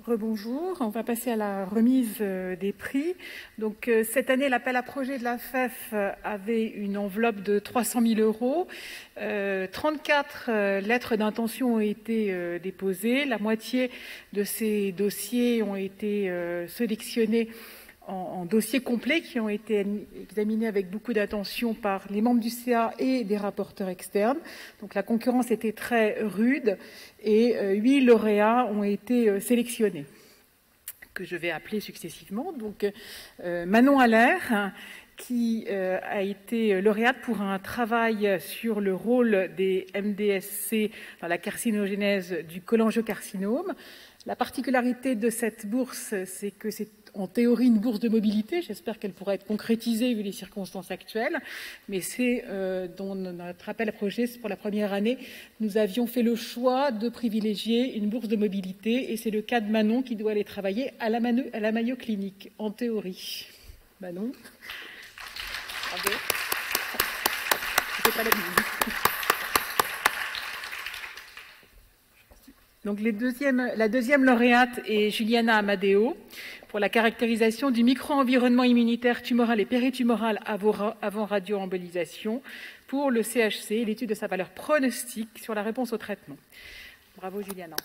Rebonjour, on va passer à la remise des prix. Donc, cette année, l'appel à projet de la FEF avait une enveloppe de 300 000 euros. 34 lettres d'intention ont été déposées. La moitié de ces dossiers ont été sélectionnés en dossiers complets qui ont été examinés avec beaucoup d'attention par les membres du CA et des rapporteurs externes. Donc la concurrence était très rude et 8 lauréats ont été sélectionnés, que je vais appeler successivement. Donc Manon Allaire, qui a été lauréate pour un travail sur le rôle des MDSC dans la carcinogénèse du cholangiocarcinome. La particularité de cette bourse, c'est que c'est en théorie une bourse de mobilité. J'espère qu'elle pourra être concrétisée vu les circonstances actuelles. Mais c'est dans notre appel à projet, pour la première année, nous avions fait le choix de privilégier une bourse de mobilité. Et c'est le cas de Manon qui doit aller travailler à la Mayo Clinique, en théorie. Manon. Bravo. C'est pas la musique. Donc la deuxième lauréate est Juliana Amadeo pour la caractérisation du micro-environnement immunitaire tumoral et péritumoral avant radioembolisation pour le CHC, l'étude de sa valeur pronostique sur la réponse au traitement. Bravo Juliana.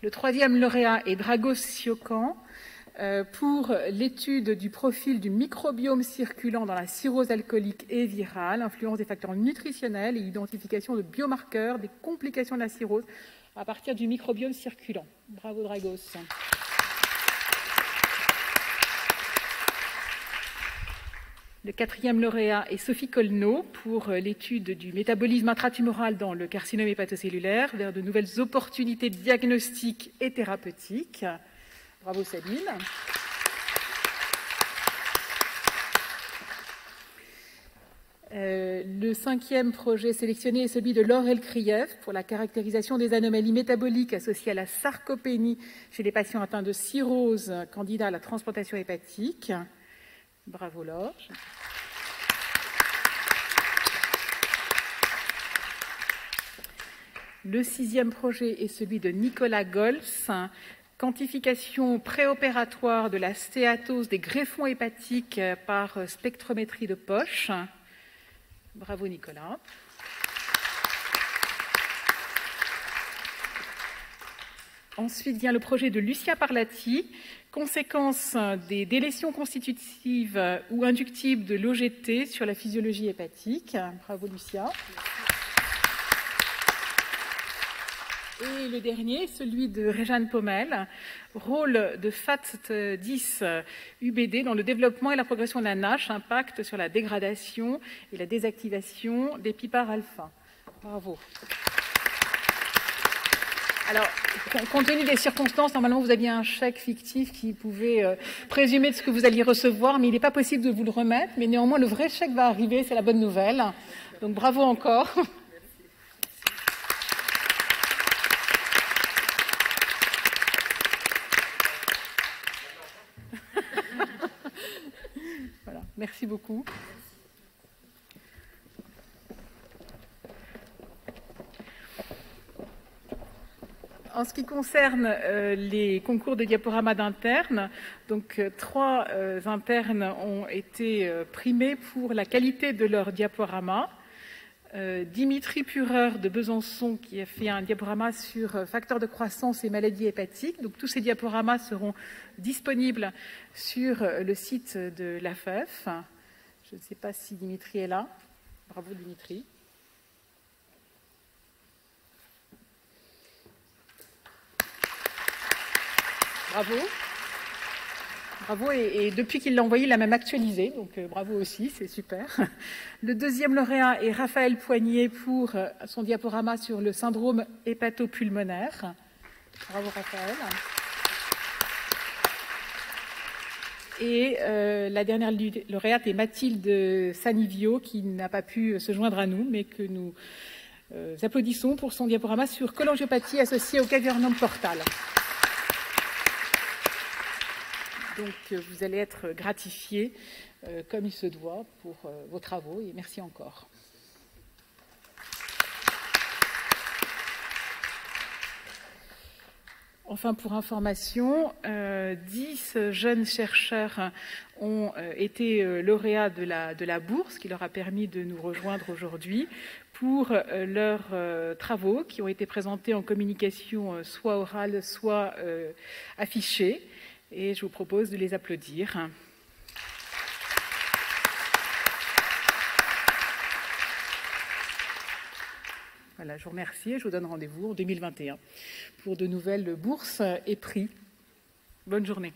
Le troisième lauréat est Dragos Siokan pour l'étude du profil du microbiome circulant dans la cirrhose alcoolique et virale, influence des facteurs nutritionnels et identification de biomarqueurs des complications de la cirrhose à partir du microbiome circulant. Bravo Dragos. Le quatrième lauréat est Sophie Colneau pour l'étude du métabolisme intratumoral dans le carcinome hépatocellulaire vers de nouvelles opportunités diagnostiques et thérapeutiques. Bravo Sabine. Le cinquième projet sélectionné est celui de Laure Elkrieff pour la caractérisation des anomalies métaboliques associées à la sarcopénie chez les patients atteints de cirrhose candidats à la transplantation hépatique. Bravo Laure. Le sixième projet est celui de Nicolas Gols, quantification préopératoire de la stéatose des greffons hépatiques par spectrométrie de poche. Bravo Nicolas. Ensuite vient le projet de Lucia Parlati, conséquence des délétions constitutives ou inductibles de l'OGT sur la physiologie hépatique. Bravo Lucia. Et le dernier, celui de Réjeanne Pommel, rôle de FAT10 UBD dans le développement et la progression de la NASH, impact sur la dégradation et la désactivation des PIPAR alpha. Bravo. Alors, compte tenu des circonstances, normalement, vous aviez un chèque fictif qui pouvait présumer de ce que vous alliez recevoir, mais il n'est pas possible de vous le remettre. Mais néanmoins, le vrai chèque va arriver, c'est la bonne nouvelle. Donc, bravo encore. Voilà, merci beaucoup. En ce qui concerne les concours de diaporama d'internes, donc 3 internes ont été primés pour la qualité de leur diaporama. Dimitri Pureur de Besançon qui a fait un diaporama sur facteurs de croissance et maladies hépatiques. Donc tous ces diaporamas seront disponibles sur le site de l'AFEF. Je ne sais pas si Dimitri est là. Bravo Dimitri. Bravo. Bravo, et depuis qu'il l'a envoyé, il l'a même actualisé, donc bravo aussi, c'est super. Le deuxième lauréat est Raphaël Poignet pour son diaporama sur le syndrome hépatopulmonaire. Bravo Raphaël. Et la dernière lauréate est Mathilde Sanivio, qui n'a pas pu se joindre à nous, mais que nous applaudissons pour son diaporama sur cholangiopathie associée au cavernome portal. Donc, vous allez être gratifiés comme il se doit pour vos travaux et merci encore. Enfin, pour information, 10 jeunes chercheurs ont été lauréats de la bourse qui leur a permis de nous rejoindre aujourd'hui pour leurs travaux qui ont été présentés en communication soit orale, soit affichée. Et je vous propose de les applaudir. Voilà, je vous remercie et je vous donne rendez-vous en 2021 pour de nouvelles bourses et prix. Bonne journée.